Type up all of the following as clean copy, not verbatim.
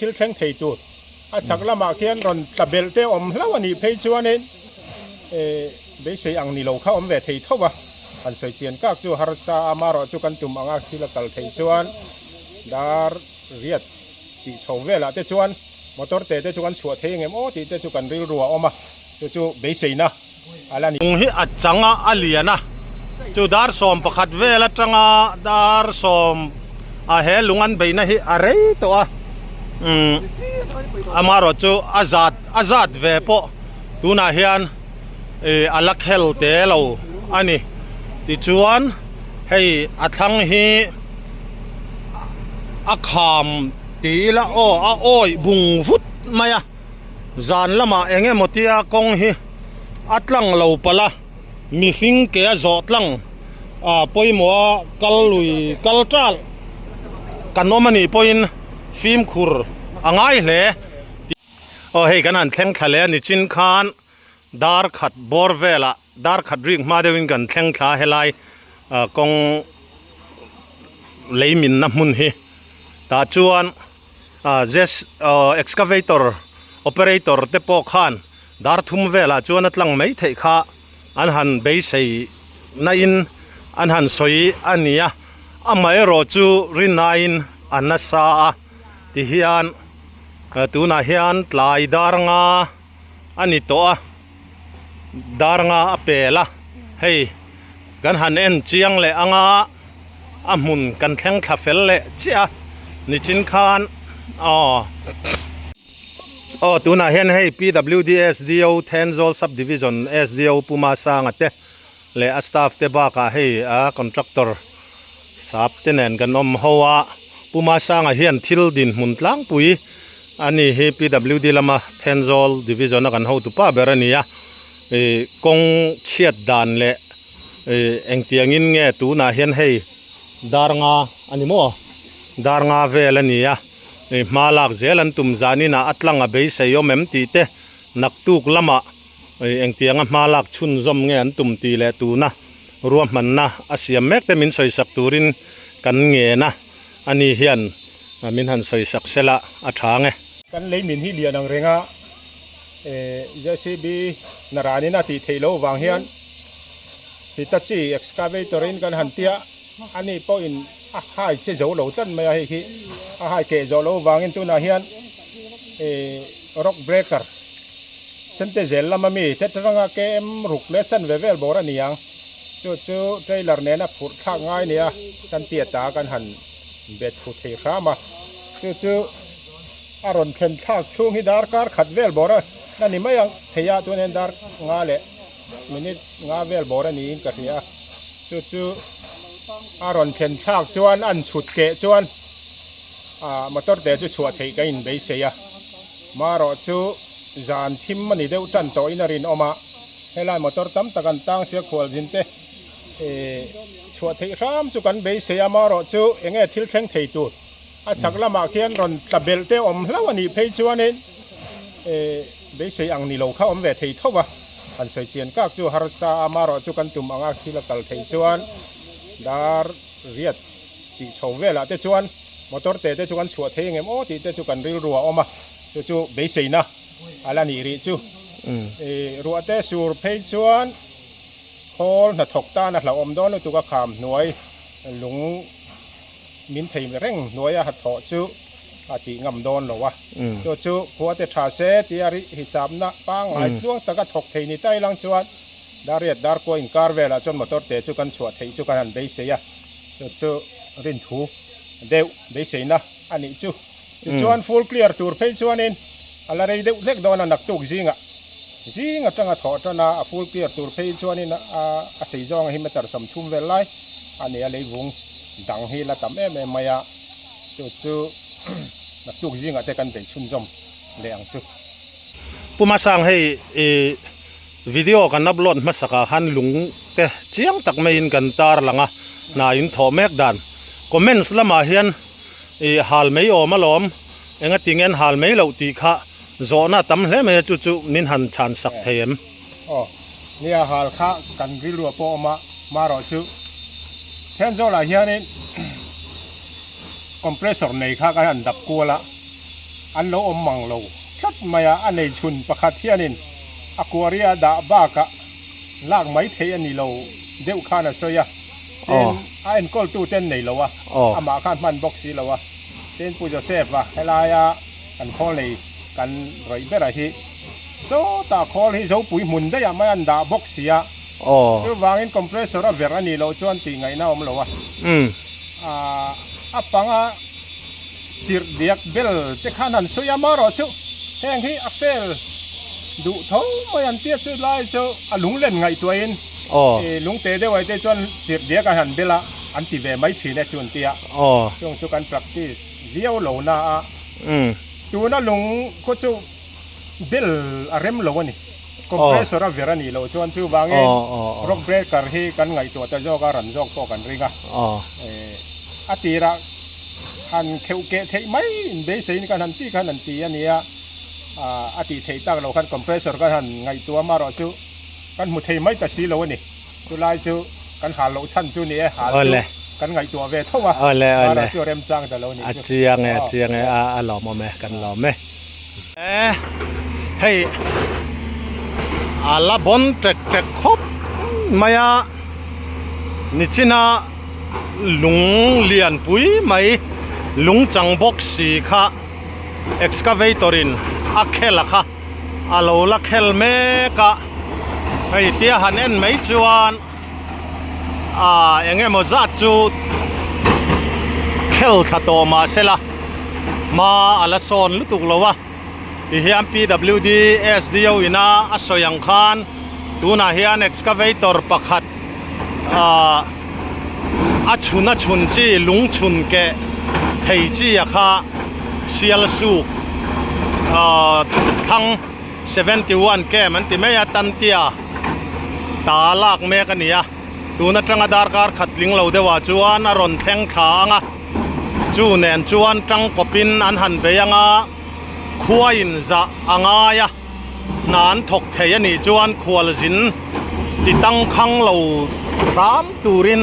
ทิลแข็งเทตูอาชักละมาเขียนรอนตะเบลเตอมแล้ววันนี้เพจวนนี้เบสอังนิโลเข้าอมเวทีเท่าว่าอันใส่เจียนก็จูฮาร์ซาอามารอจูกันตุมอังอาคิลกัลเทจวนดาร์เรียดที่ชาวเวลาเตจวนมอเตอร์เตจวนชัวเทงเอ็มโอที่เตจกันริรัวออกมาจูเบสนะอะไรนี่งฮิอัดจังอาเลียนะจูดาร์สอมประคัดเวลจังอาดาร์สอมอาเฮลุงันเบนะฮิอะไรตัวอามารอจูอาซาดเวปอตูน่าเฮียนอลักเฮลเตลเอาอันนี้ที่จวนให้อัดทั้งฮีอาขามตีละโอ้ยบุงฟุตมาอะจานละมาเองหมดที่อากงฮีอัดลังเหลาปะละมีฟิงเกะจอดลังปอยมัวกัลลุยกัลจัลกันโนมันนี่ปอยฟิล์มคูร์อ่างไงเลยเฮ้ยกันนั่นแข่งทะเลนี่จินคานดาร์ขัดบอร์เวล่ะดาร์ขัดริงมาเดวินกันแข่งทะเฮลัยกงเลยมินน้ำมุนฮีตาจวนเจสเอ็กซ์คาเวเตอร์โอเปอเรเตอร์เตปอคานดาร์ทุ่มเวล่ะจวนนั่งไม่เทค่าอันหันเบสไอนัยนอันหันสวยอันนี้อ่ะไม่รอจูรินนัยนอันนัสซาที่เฮียนตูน่าเฮียนลายดาร์งาอันนี้ตัวดาร์งาเปล่าเฮ้ยกันหันเอ็นเจียงเลยอ่ะอามุนกันแข่งคาเฟ่เลยเจ้านิจินคานตูน่าเห็นให้ PWD SDO Tenzol Subdivision SDO ปูมาสร้างเตะเลยสตาฟเตะบ้าก็ให้คอนแทคเตอร์สับเตนนกันนมหัวปูมาสร้างเห็นทิลดินมุนลังปุยอันนี้ให้ PWD ละมา Tenzol Division กันหัวตุป้าเบรนี่กงเชียดดานเลยเอ็งเตียงอินเงี้ยตูน่าเห็นให้ดาร์งาอันนี้มั้งดาร์งาเวลนี่มาลักเจลันตุมจานีน่าอัตลังเบย์เซยอมเอ็มตีเตนักตุกละมาเอ็งเตียงมาลักชุนจอมเงี้ยตุมตีเลตูนะรวมมันนะอาเซียเมกเตมินสอยสักตูรินกันเงี้ยนะอันนี้เฮียนมินหันสอยสักเสละอัฐางเงกันเลยมินที่เลียนังเรงะเจสบีนารานีนาตีเทโลวางเฮียนที่ตัดชีเอ็กซ์คาเวเตอร์กันหันเตียอันนี้พออินให้เจ้าเหล่าตันไม่ให้ขี้ให้เกจเหล่าวางอินตัวน่าเฮียนร็อกเบรกเกอร์เส้นเตเจลละมามีเทตรังอาเกมรุกเลสันเวเวลบอระนี่ยังจู่ๆเทเลอร์เนี่ยนะพูดข้างง่ายเนี่ยกันเตียตากันหันเบ็ดพูดเทข้ามาจู่ๆอารมณ์เข็นข้างช่วงที่ดาร์การขัดเวลบอระนั่นนี่ไม่ยังเทียตัวเนี่ยดาร์ง่ายเลยมินิง่ายเวลบอระนี่กันเทียจู่ๆอารมณ์เข็นข้างชวนอันฉุดเกะชวนมาตัวเดียวจะชัวเทกันไปเสียมารอจู่จานทิมมันนี่เดี๋ยวจันโตอินารินออกมาเฮลัยมาตัวตั้มตะกันตั้งเสียขวดจินเตชัวเทรามจุกันไปเสียมารอจู่เองทิลแข็งเทตูอาชักละมาเขียนรอนตะเบลเตอมแล้ววันนี้เพจวันนี้ไปเสียอังนิโลเข้าอมเวทีเท่าว่าอันใส่เจียนก็จู่ฮาร์ซาอามารอจู่กันตุ่มอังอาคิลกัลเทจวนดาร์เรียดที่ชาวเวลาเตจวนมอเตอร์เตจวนชัวเทงเอ็มโอที่เตจกันริรัวออกมาจู่ๆไปเสียนะอะไรนี่ริจู่รัวเตสูร์เพจวนโคลนัดถกตานัดเราอมดอนตัวก็ขามหน่วยหลงมินเทมเร่งหน่วยหัดถอจู่อาทิงำดอนหรอวะจู่ๆหัวเตทาเซติอาริฮิสามนะปังไอ้ช่วงตะก็ถกเทนิไตลังชวนดาร์เรียดดาร์โกอินคาร์เวลาจนมอเตอร์เตจู่กันชัวเทจู่กันหันไปเสียจู่ๆรินทูเดวไปเสียนะอันนี้จู่ๆฟูลเคลียร์ตูร์เพจวันนี้อะไรเด็กเล็กโดนนักตุกจิงอ่ะตั้งแต่ถอดนะฟูลเคลียร์ตูร์เพจวันนี้นะอาศัยจองให้มาตัดสมทุ่มเวลาอันนี้อะไรวงดังให้ละตั้มมายาจู่ๆนักตุกจิงอ่ะแต่กันเป็นชุนจอมเลี้ยงจู่ปูมาสร้างให้วิดีโอกันนับล้นมาสักหันลุงแต่เจียงตักไม่ยินกันตาร์หลังอ่ะนายอินทอเมกดันคอมเมนต์ละมาเฮียนฮัลไม่ออกมาล้อมเองติงเงินฮัลไม่เหล่าตีข้าโซน่าตั้มเลยไม่จู่ๆนินหันชานสักเทียมเนี่ยฮัลข้ากันริลัวปอมารอจู่แทนโซลาเฮียนี่คอมเพรสเซอร์ในข้ากันดับกัวละ อันโลอมมังโลทัดมายาอันในชุนประคัดเทียนินอควาเรียดาบากะลากไม้เทียนิโลเดี๋ยวข้านะสอยเต้นอันกอลตู้เต้นไหนโลวะอามาข้านมันบ็อกซี่โลวะเต้นปูจะเซฟวะเฮลายากันพอเลยกันไรเบรฮิโซตาคอลฮิโซปุยมุนได้ยังไม่อันดาบ็อกซี่อะคือวางอินคอมเพรสเซอร์เวรานีโลชวนตีไงน่าอมโลวะปังอะสิรเดียกเบลเจ้าข้านันสยามารอชูแห่งที่อัฟเฟลดูเท่าไม่อันเตี้ยสุดไล่ชูลุงเล่นไงตัวเองลุงเตะได้ไว้เตะจนสิรเดียกหันเบลอันที่เวไม่ฉีดได้ชวนเตี้ยช่วงการ practice เลี้ยวโลน่าดูน่าลุงก็ชูเบลอะไรมโลนี่ก็เพรสระเวรานีโลชวนชูบางเองร็อกเบรกการให้กันไงตัวแต่จอการันจอกต่อกันริงอ่ะอาตีระหันเขียวเกะเทไม่เบสอินกันหันตีกันหันตีอันนี้อาตีเทตั้งเราคันคอมเพรสเซอร์กันหันไงตัวมารอชูกันมุเทไม่ตัดสีเราเนี่ยจุลายชูกันหาเราชั้นชูนี่หากันไงตัวเวทเท่าว่าเราชูเริ่มสร้างแต่เราเนี่ยเจียงไงหล่อมาไหมกันหล่อไหมให้ละบนเจ็กครบมายานิชินาลุงเลียนปุยไหมลุงจังบ็อกซี่ค่ะเอ็กซ์คาเวตอรินอักเคลค่ะอาโลลักเคลเมกะไอเตียหันเอ็นไม่จวนเอ็งเอ็มจัดจูเคลขัดโตมาเสละมาอาลาโซนลุตุกลวะอีเฮียม PWD SDO อินาอัศยังคานตูน่าเฮียนเอ็กซ์คาเวตอร์ปักหัดชุนจีลุงชุนเกะเฮจีอะค่ะเซียลสูกทั้ง71เกะมันติไม่ยตันเตียตาลากเมกันเนี่ยตูนัดจังดาร์การขัดลิงเราเดว่าจวนอรอนแทงทางอ่ะจูเนนจวนจังกบินอันหันเบียงอ่ะขวายนจะอ่างายะนานถกเทียนี่จวนขวลจินติตั้งขังเราตามตูริน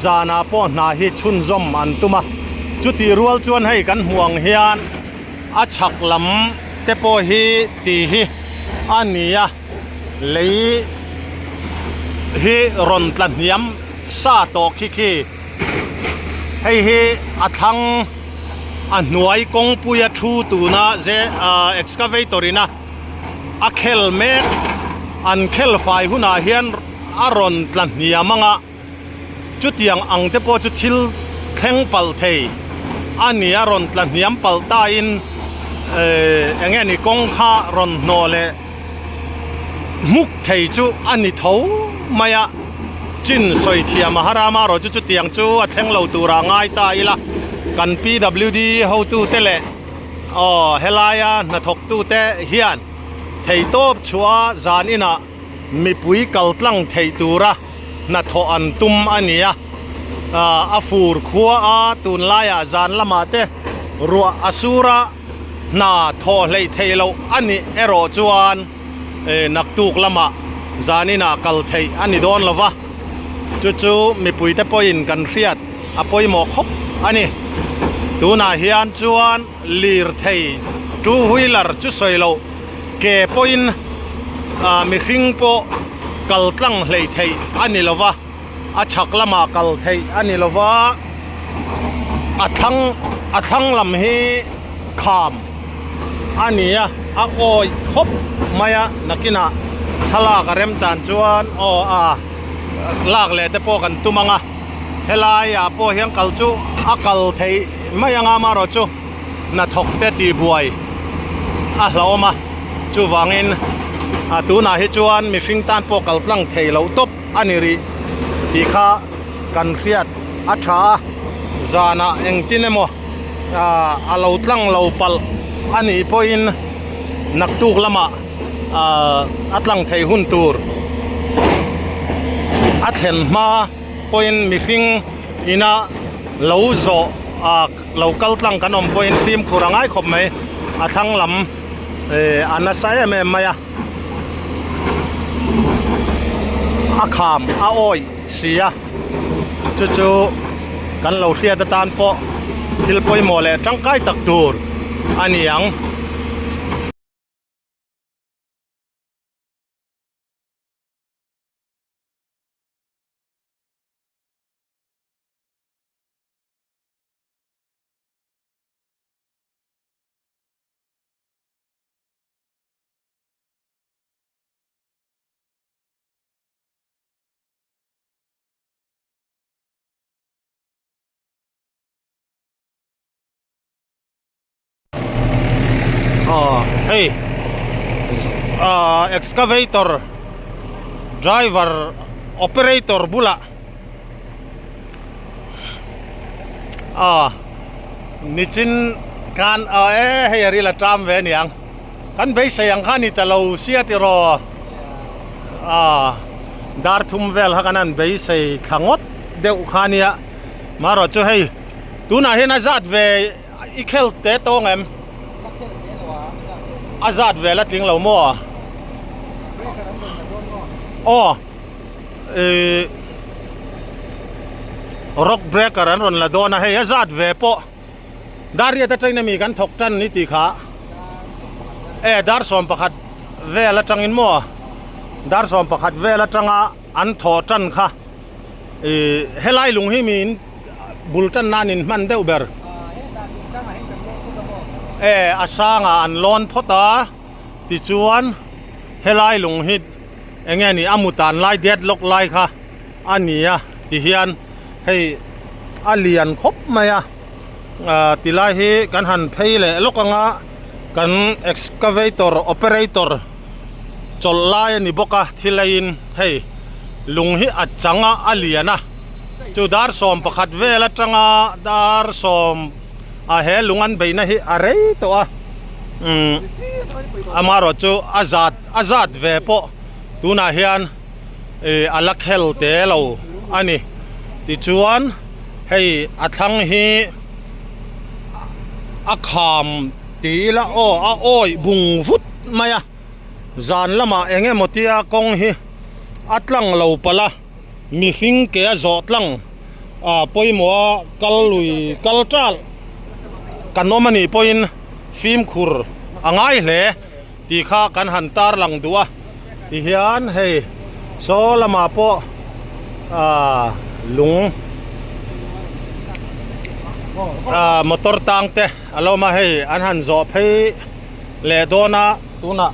จานาปอนาฮิชุนจอมอันตุมาจุดที่รัวจวนให้กันห่วงเฮียนอาชักลำเตปอฮีตีฮีอันนี้เลยฮีรอนตันยมซาโตคิให้ฮีอัทังอันหน่วยกงปุยทูตูน่าเจเอ็กซ์คาเวตอรินะอักเคลเมกอันเคลไฟหุนาเฮียนอารอนตันยมังะจุดยังอังเตปอจุดทิลแทงปัลเทอันนี้รอนตันยมปัลตาอินอย่างเงี้ยนี่กงข้ารอนโนเลมุกเทจูอันนี้เท่ามายะจินสวยเทียมหารามารอจุดเตียงจูแทงเหล่าตัวร่างง่ายตายละกัน PWD เขาตู้เตเลเฮลายาณทกตู้เตเฮียนเทยโตบชัวจานินะมีปุยกัลตังเทยตูระณทอันตุมอันนี้อาฟูร์ขัวตุนลายจานละมาเตรัวอสุระนาทอเลยเทยเราอันนี้เอโรจวนนักตุกละมาจานินะกัลเทยอันนี้โดนละวะจู่ๆมีปุยเตปอยน์กันเรียดอปอยหมอกฮบอันนี้ตูน่าเฮียนจวนลีร์เทยทูวิลล์จุสอยเราเก็ปอยน์มีขิงโปกัลตังเลยเทยอันนี้ละวะอาชักละมากัลเทยอันนี้ละวะอาทั้งลำฮีขามอันนี้โอยฮบมายะนักกินะทลากเร็มจานจวนลากเลยแต่พอกันตุมังเฮลายพอเฮียงกัลจูกัลเทยไม่ยังมารอจูนัทกเตตีบวยเรามาจูวางอินตูน่าฮิจวนมีฟิงตันพอกัลตังเทยเราตบอันนี้รีที่ข้ากันเรียดชาจานะเองที่นี่มั้งเราตั้งเราปัลอันนี้พออินนักตุกละมาตั้งเทยหุ่นตูร์เห็นมาพออินมีฟิงอินะเราโจเรากัลตังกันอมพออินทีมคุรังไอคบไหมทั้งลำอันนั้นใช่ไหมไม่ขามโอยเสียจู่ๆกันเราเทียตตานปอทิลปอยโมเลจังไกตักตูร์ อันนี้ยังเฮ้ยexcavator driver operator bula nichin kan hey ari la tram ve niang kan be sayang khani talo sia ti ro dar thum vel hakanan be sei khangot deu khania maro chu hey tuna hen azat ve ikhel te tong em azat ve la tling lo mo rock breaker an ron la dona hey azat ve po daria ta train mi kan thok tan ni ti kha dar som pakhat ve la tangin mo dar som pakhat ve la tanga an tho tan kha helai lung hi min bultan nanin man deu ber asanga an lon phota ti chuan helai lung hit enge ni amutan lai det lok lai kha ania ti hian hei alian khop maya tilai hi kan han pheile lokanga kan excavator operator chol lai ni boka thilain hei lung hi achanga aliana chu dar som pakhat vela tanga dar som he lungan beina hi arei to amaro chu azat ve po tuna hian alak hel te lo ani ti chuan hei athang hi akham ti la oi bung vut maya zan lama enge motia kong hi atlang lo pala mi hing ke zo tlang poimo kalui kaltral kanomani poin film khur angai hle ti kha kan han tar lang duwa ti hian hei so lama po lung motor tang te aloma hei an han zo phei le dona tuna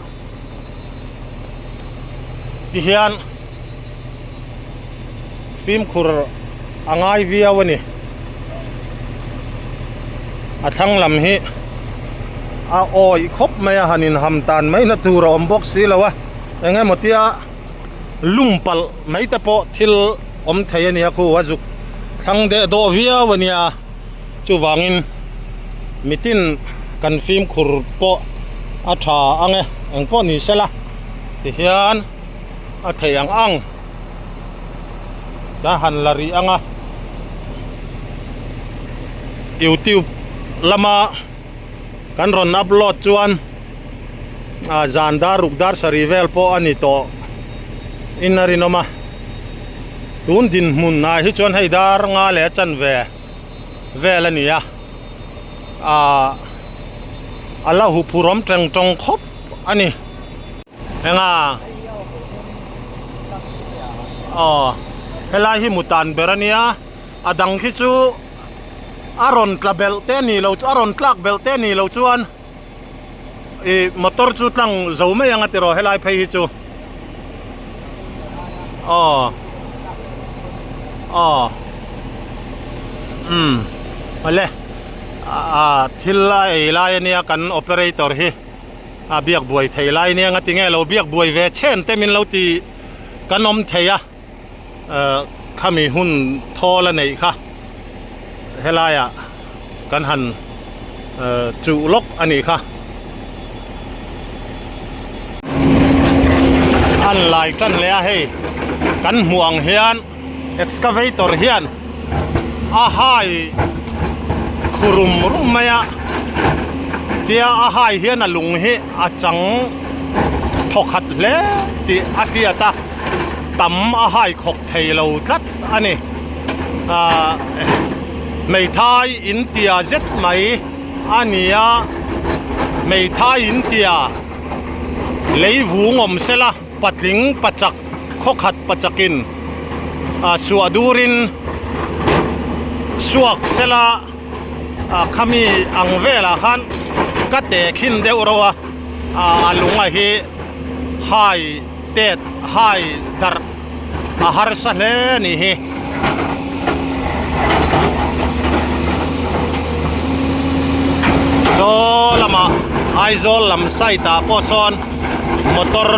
ti hian film khur angai viawani athang lam hi oi khop maya hanin hamtan mai na tur om box si lawa enge motia lumpal mai ta po thil om thayania khu wazuk thang de do via wania chu wangin mitin kan film khur po atha ange ang po ni sela ti hian a thayang ang da han lari anga YouTube lama kan ron upload chuan zandar rukdar sarivel po ani to inarinoma tun din mun na hi chuan heidar nga le chan ve la nia ala hu purom teng tong khop ani enga helai hi mutan berania adang khi chu aron tlabel te ni lo aron tlak bel te ni lo chuan motor chu tlang zome yang atero helai phei hi chu ale thilai lai ania kan operator hi biak buai theilai nia ngatinge lo biak buai ve chen te min lo ti kanom theya khami hun thola nei kha helaya kan han chu lok ani kha an lai tan le hei kan muang hian excavator hian hai khurum rumaya tia hai hian alung hi achang thokhat le ti atiata tam hai khok theilo tlat ani mei thai india zet mai ania mei tha in tia lei vu ngom sela patling pachak khokhat pachakin suadurin suak sela khami angvela khan kate khin deu rawa alunga hi hai tet hai dar ahar sa hle ni hi so lama aizol lam sai ta poson motor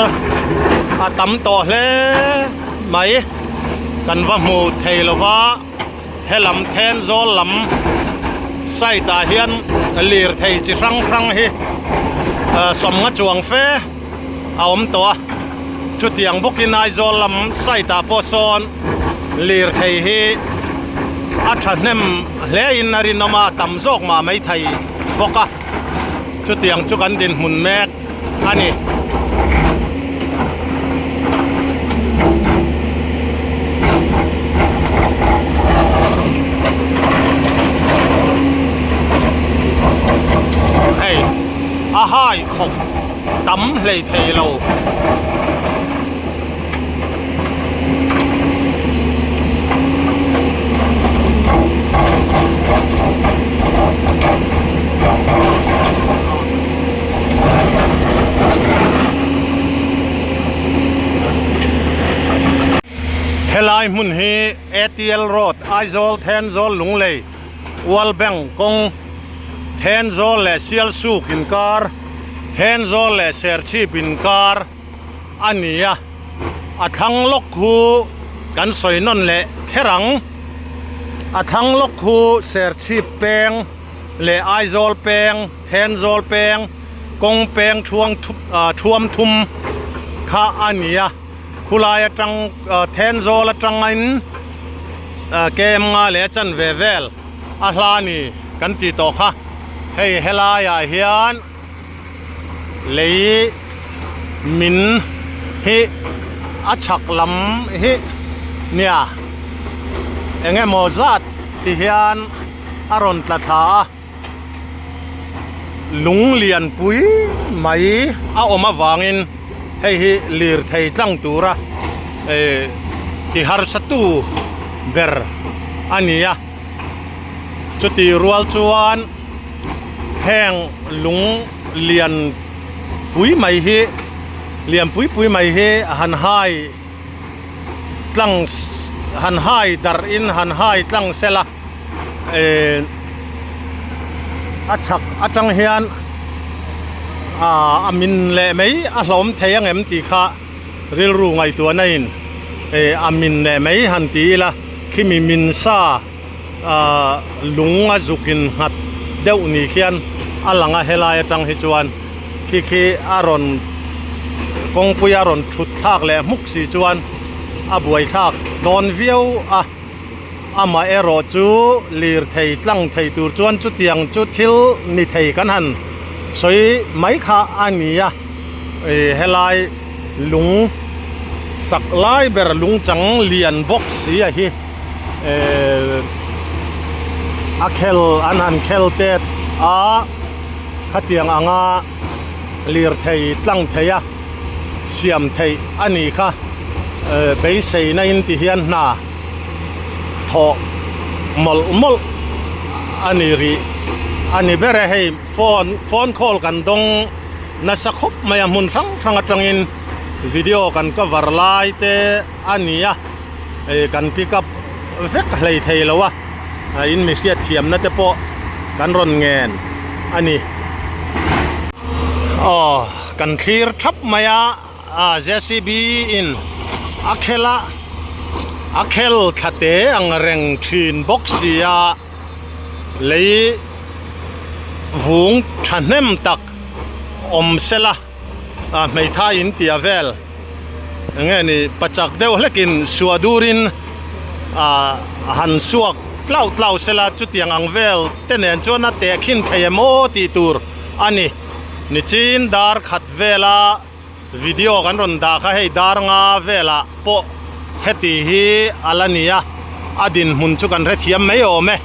atam to hle mai kan va mu theilova helam then zol lam sai ta hian lir thei chi rang rang hi som nga chuang fe aom to chu tiang bokin aizol lam sai ta poson lir thei hi a thahnem hle in narin ma tam zok ma mai thai boka chu tiang chu kan din hun mek ani hey a hai khok tam hlei thei lo helai mun hi ATL road aizol then zol lunglei wal bang kong then zol le sial su kin kar then zol le ser chi bin kar ania athang lok khu kan soinon le kherang athang lok khu ser chi peng le aizol peng then zol peng kong peng thuam thum kha ania khulaya tang then zol atang in kem nga le chan ve vel a hlani kan ti to kha hei helaya hian lei min hi achak lam hi nia enge mozat ti hian aron tla tha lung lian pui mai a oma wangin hei hi lir thei tlang tura ti har satu ber ania chuti rual chuan heng lung lian pui mai hi lian pui mai hi han hai dar in han hai tlang sela achak atang hian amin le mai a hlom theyang em ti kha ril ru ngai tu nain amin le mai han ti la khimi min sa lunga zukin hat deu ni khian alanga helai atang hi chuan khi aron kong pui aron thut thak le muk si chuan a buai thak don viau ama ero chu lir thei tlang thei tur chuan chu tiang chu thil ni thei kan han soi mai kha ania helai lung sak lai ber lung chang lian box si a hi a khel an khel te a khatiang anga lir thei tlang theia siam thei ani kha bei sei na in ti hian na tho mol ani ri ani bere hei phone call kan dong na sakhop maya mun rang atangin video kan cover lai te ania kan pick up vek hlei thei lawa in mi hriat thiam na te po kan ron ngen ani kan thlir thap maya JCB in akhel thate ang reng thin boxia lei vung thanem tak om sela mei tha in tia vel nge ni pachak deu hlekin suadurin han suak tlau sela chu tiang ang vel tenen chona te khin themo ti tur ani ni chin dar khat vela video kan ron da kha hei dar nga vela po heti hi alania adin mun chu kan re thiam mai o me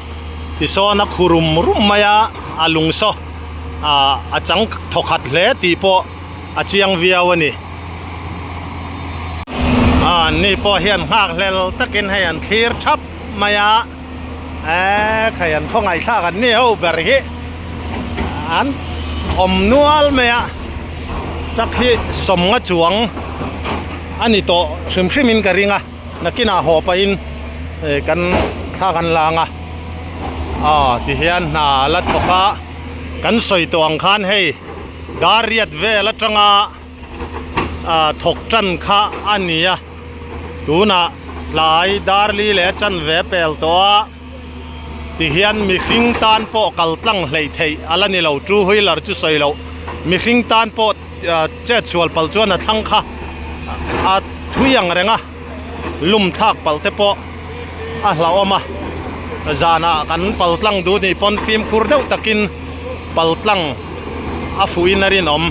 ti so na khurum rum maya alung so a chang thokhat hle ti po a chiang viau aniนี่พอเห็นหากเล้วตะกินให้อันคลีร์ทับมายาขยันข้องไอ้ท่ากันนี่เอาเบอร์กี้อันอมนัวลมายาจักที่สมงจวงอันนี้โตชิมชิมินกระริงนักกินอาหอบไปอินกันท่ากันลางที่เห็นน่าลัดปกะกันสวยตัวอังคารให้ดาริดเวลจังถกจันข้าอันนี้ตูน่ะหลายดาร์ลีเล่จันเวเปลตัวที่เห็นมีขิงตานโปกัลตั้งเลยเทยอะไรนี่เราจูหุยลาร์จูสอยเรามีขิงตานโปเจ็ดชวลปัลจวนทั้งข้าทุยยังไรงลุ่มทักปัลเตโปเราเอามาจานะกันปัลตั้งดูนี่ปนฟิล์มคูร์เดวตะกินปัลตั้งฟุยนารินอม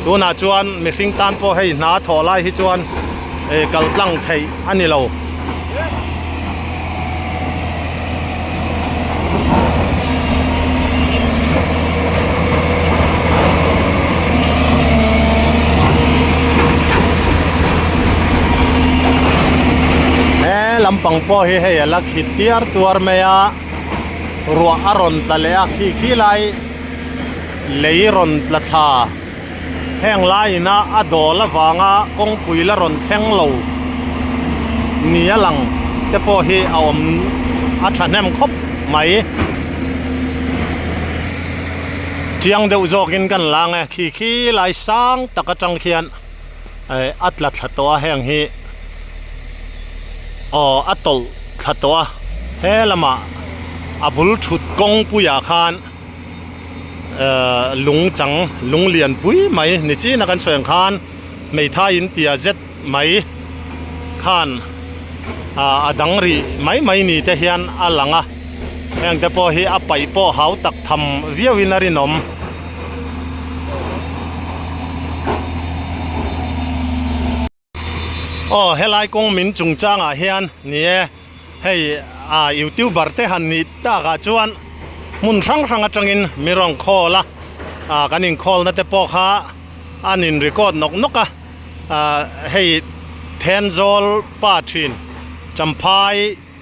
ตูน่ะจวนมีขิงตานโปให้นาทอไลให้จวนกัลตั้งไทยอันนี้เราลำปังพ่อให้ลักขิดเตียร์ตัวเมียรัวอรอนตะเลียขี้ไหลเลยรอนตะชาแห้งไล่นะอดอละวางกงปุยละรอนเชงเหลานี่หลังแต่พอให้เอาอัฐแนมครบไหมเจียงเดือดจอกินกันหลังขี้ไล่สร้างตะกจังเขียนอัดละตัวแห้งฮีอัตลขัดตัวเฮลมาอับุลชุดกงปุยาคานลุงจังลุงเลียนปุยไหมนี่จีนักการส่วนคานไม่ท่าอินเดียเจ็ดไหมคานดังรีไหมนี่แต่เฮียนอัลลังแห่งแต่พอเฮียไปพอเขาตักทำวิวินารินอมเฮลัยกงมินจุงจางเฮียนนี่ให้ยูทูบเบอร์เตหันนิตากาจวนมุนรังจังอินมีรองคอละกันอินคอลนั่นแต่พอค่ะอันอินรีคอร์ดนกให้เทนโซลปาทินจำพาย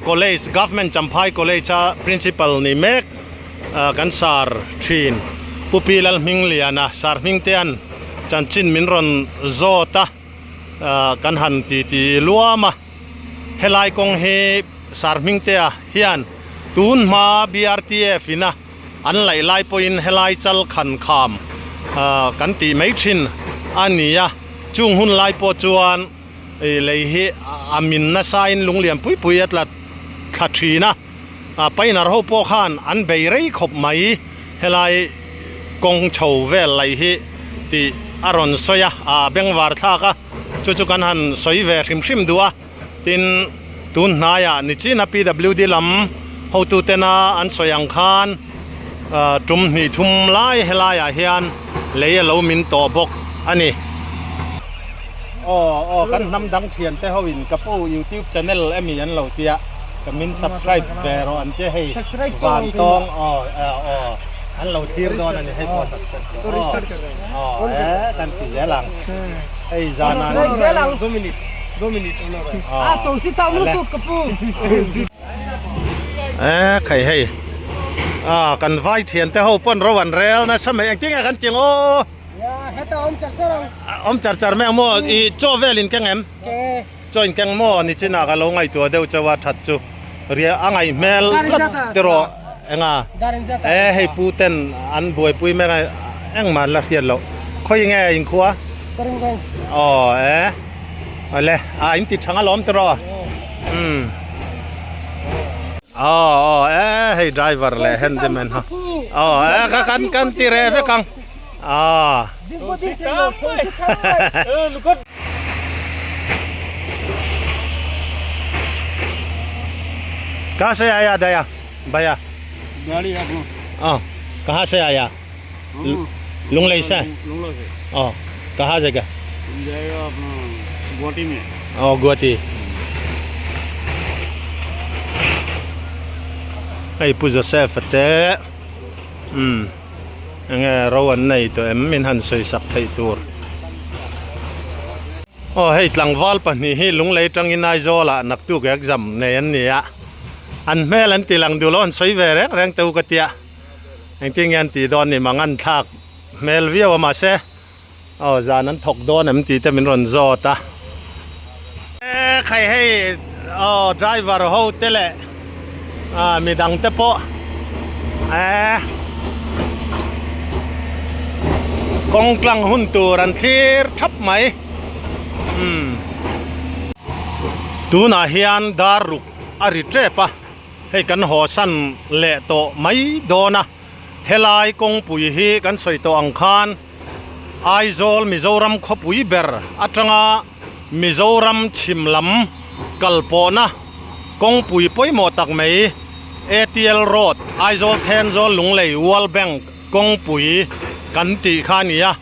คอลเลจ government จำพายคอลเลจprincipal นี่เมกกันสาร์ทินผู้พิลมิงเลียนะสาร์มิงเตียนจันจินมินรอนโซตากันหันตีลัวมาเฮลัยกงเฮสาร์มิงเตียเฮียนตูนมา BRTF นะอันไหลปอยน์เฮลัยจัลขันขามกันตีไม่ชินอันนี้จุงหุ่นไลปอจวนเลยเฮอามินนะไซน์ลุงเลียมปุยอัตลัดขัดชีนะไปนรกปอขานอันเบย์ไรขบไหมเฮลัยกงโฉวเวลไหลเฮตีอารอนสอยเบงวาร์ทากจุกันหันสอยเวริมดัวตินตูนนายนิจินาPWDลำเขาตูเตนาอันสอยอังคารจุ่มนี่ทุ่มไล่เฮลายเฮียนเลยเรามินต่อบกอันนี้กันนำดังเทียนแต่เขาวินกับผู้ YouTube channel มีอันเราเตียกับมิน subscribe แฟร์อันเจ้ให้วานตองอันเราเทียร์ดอนอันนี้ให้พอ subscribe กันติเจลังไอ้จานานี่2 minute तो उसी ताऊ लो तो कपू ใครให้กันไฟเทียนแต่เขาป้นระวันเร็วนะสมัยอย่างจริงกันจริงya heta om charcharangจัดแม่โม่อีโจเวลินแกงโจอินแกงโม่นี่จีน่าก็ลงไงตัวเดียวจะว่าทัดจูเรียอังไงเมลเตโรให้ปูเต้นอันบวยปุยแม่ไงมันละเสียนเราค่อยยังไงยิงคัวอะไรอินติดช่างล้อมตรอให้ไดรเวอร์เลยเห็นเดมันฮะกันตีเรฟกังकहाँ से आया दया भैया गाड़ी अपना कहाँ से आया लुंगलई से कहाँ जगह जाएगा अपना गुवाहाटी में गुवाहाटीไอ้ผู้จะเซฟเตะ nghe rowan này tụi em mình hẳn soi sắc thấy tour hay tlang val pa ni hi lung lei tang in ai zo la nak tu cái exam này anh nè anh mẹ lần ti lang du lon soi về rek reng tu cái tia anh tiếng anh ti don ni mangan thak mel view mà se giờ anh thọc don em ti te mình ron zo ta khai hay driver ho tele mi dang te po kong klang hun tu ran thir thap mai tu na hian daruk ari trepa hei kan ho san le to mai dona helai kong pui hi kan soi to ang khan Aizol Mizoram khopui ber atanga Mizoram chimlam kalpona kong pui poi mo tak mai ATL road Aizol Tenzol lunglei World Bank kong pui kan ti khania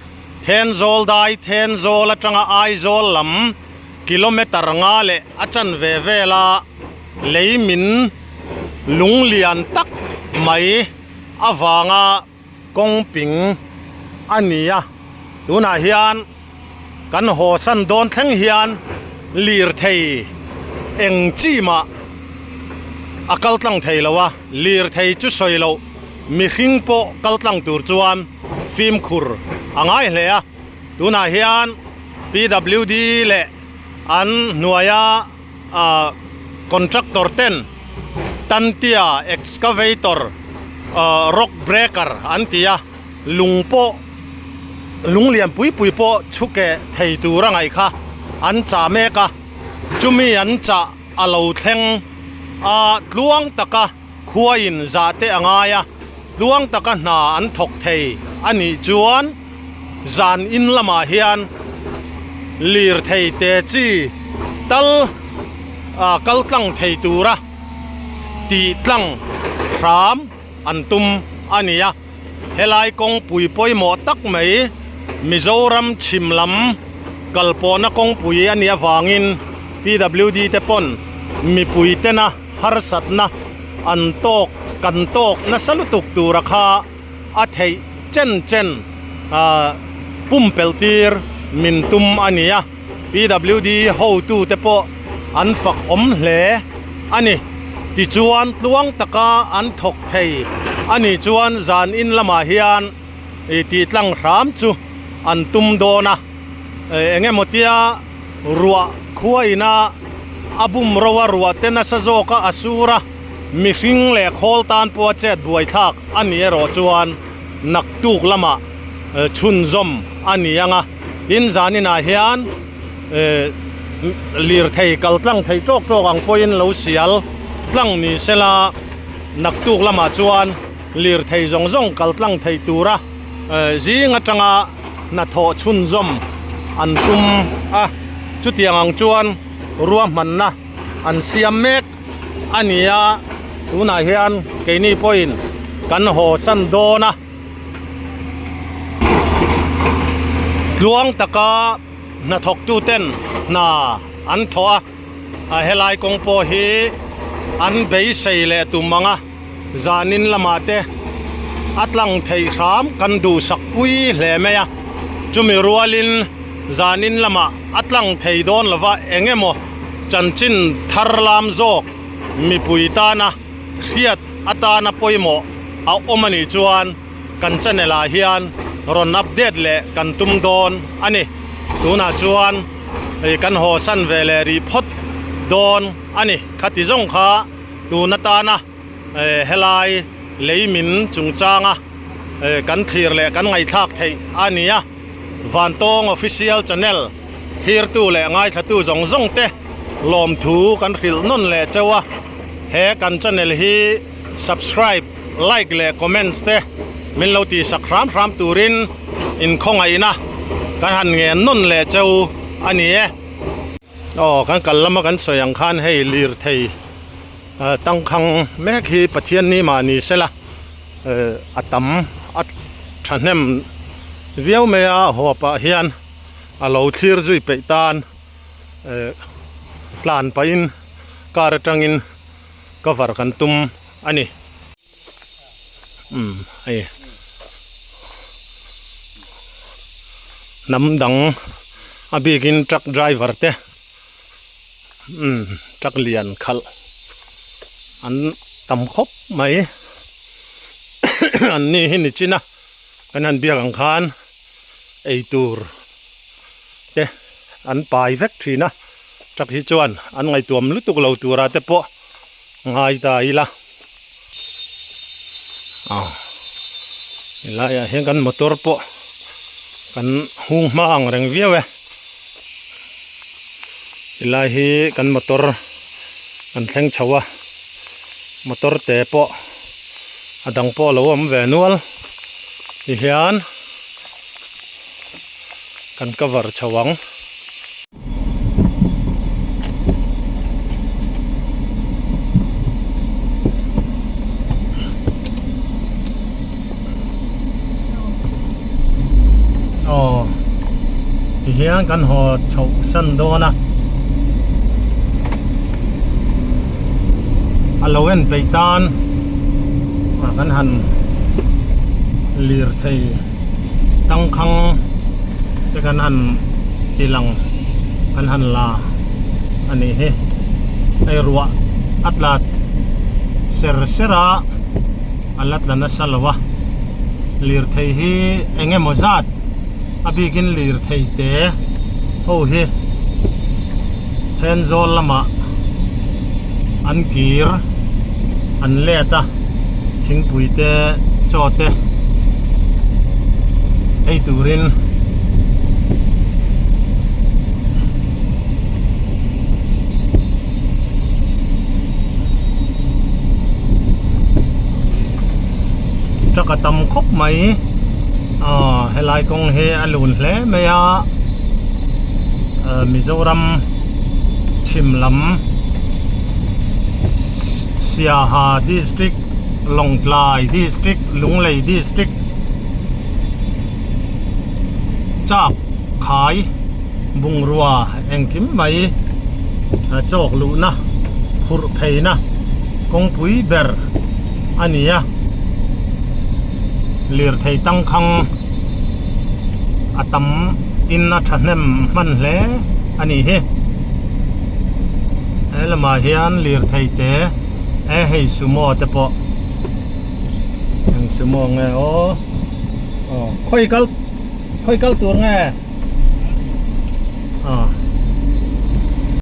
Tenzol dai Tenzol atanga Aizol lam kilometer nga le achan ve vela leimin lunglian tak mai awanga kongping ania tuna hian kan ho san don thleng hian lir thei eng chima akal tlang thei lawa lir thei chu soilo mi hing po kal tlang tur chuan film khur angai hlea tuna hian PWD le an nuaya contractor ten tantia excavator rock breaker antia lungpo lunglian pui po chuke thei tura ngai kha an cha me ka chumi an cha alo thleng tluang taka khuain zate angaya tluang taka na an thok thei ani chuan zan in lama hian lir thei te chi tal kal tlang thei tura ti tlang ram antum ania helai kong pui poi mo tak mai Mizoram chimlam kalpona kong pui ania wangin PWD te pon mi pui tena har satna antok kantok na salutuk tura kha a thei chen pumpeltir mintum ania PWD ho tu te po an fak om hle ani ti chuan tluang taka an thok thei ani chuan zan in lama hian ti tlang ram chu an tum dona enge motia ruwa khuaina abum rowa ruwa tena sazoka asura mi hring le khol tan po che duai thak ani ero chuan naktuk lama chun zom ani anga in zanina hian lir thei kal tlang thei chok ang poin lo sial tlang ni sela naktuk lama chuan lir thei zong kal tlang thei tura zinga tanga na tho chun zom an tum chutiang ang chuan ruam manna an siam mek ania tuna hian keini point kan ho san dona luang taka na thok tu ten na an thoa helai kong po hi an bei sei le tu manga zanin lamate atlang thei kham kan du sakpui hle meya chumi rualin zanin lama atlang thei don lawa engemo chanchin tharlam zok mi puitana khiat atana poimo a omani chuan kan chanela hian ron update le kan tum don ani tuna chuan kan ho san vele ri phot don ani khati zong kha tuna tana helai leimin chungchanga kan thir le kan ngai thak thei ania vantong official channel thir tu le ngai thatu zong te lom thu kan khil non le chawa he kan channel hi subscribe like le comments te min lo ti sakram turin in khongai na kan han nge non le chau ani kan kallama kan soyang khan hei lir thei tang khang me khi pathian ni ma ni sela atam at thanem viau me a hopa hian alo thlir zui pe tan tlan pain kar tangin cover kan tum ani ai namdang abigin truck driver te truck lian khal an tam khop mai an ni hin china kan han biak ang khan ei tur te an pai vek thina truck hi chuan an ngai tuam lutuk lo tura te po ngai ta ila ila ya hen kan motor po kan hung mang reng viawe ila hi kan motor kan thleng chawa motor te po adang po lo am ve nual hi hian kan cover chawang hian kan ho chau san do na alowen peitan kan han lir thei tang khang te kan han tilang kan han la ani he ai ruwa atlat sera alat lana salwa lir thei hi enge mozat abigin lir thei te ho hi henzol lama an kir an leta thingpui te chote ei turin trakatam khop mai helai kong he alun hle meya Mizoram Chimlam Siaha district Longtlai district Lunglei district chak khai bungrua engkim mai chok lu na phur phei na kong pui ber ania lir thei tang khang atam in na thanem man hle ani he elama hian lir thei te hei sumo te po ang sumo nge khoi kal tur nge